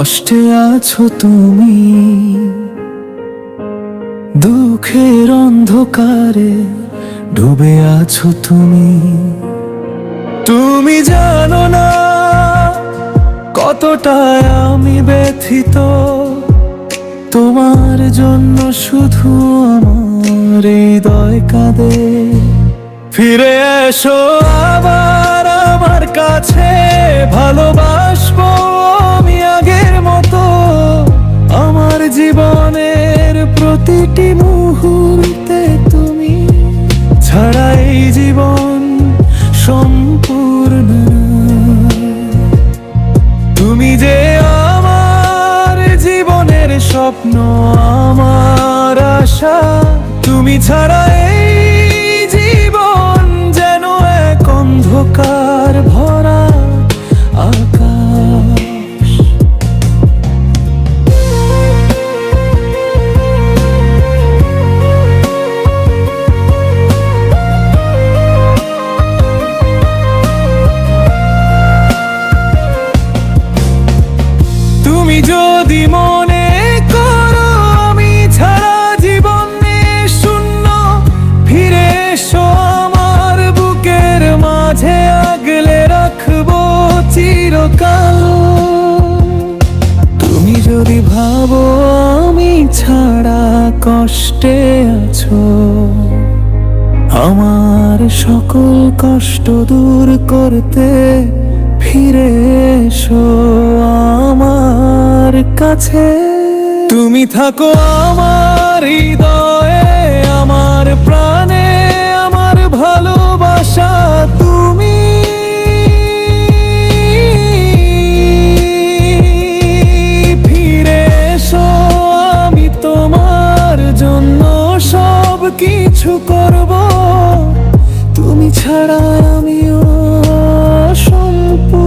কষ্টে আছো তুমি, দুঃখের অন্ধকারে ডুবে আছো তুমি। তুমি জানো না কতটা আমি ব্যথিত, তোমার জন্য শুধু আমার হৃদয় কাঁদে। ফিরে এসো আবার আমার কাছে, ভালোবাসবো আমি আগের মতো। আমার জীবনের প্রতিটি মুহূর্তে তুমি ছাড়া এই জীবন সম্পূর্ণ। তুমি যে আমার জীবনের স্বপ্ন, আমার আশা। তুমি ছাড়া এই জীবন যেন এক অন্ধকার ভরা আকাশ। তুমি যদি মনে করো আমি ছাড়া জীবন শূন্য, ফিরে এসো আমার বুকের মাঝে, আগলে রাখবো চিরকাল। তুমি যদি ভাবো আমি ছাড়া কষ্টে আছো, আমার সকল কষ্ট দূর করতে ফিরে এসো আমার কাছে। তুমি থাকো আমার হৃদয়ে, আমার প্রাণে, আমার ভালোবাসা তুমি। ফিরে এসো, আমি তোমার জন্য সব কিছু করব। তুমি ছাড়া আমিও সম্পূর্ণ।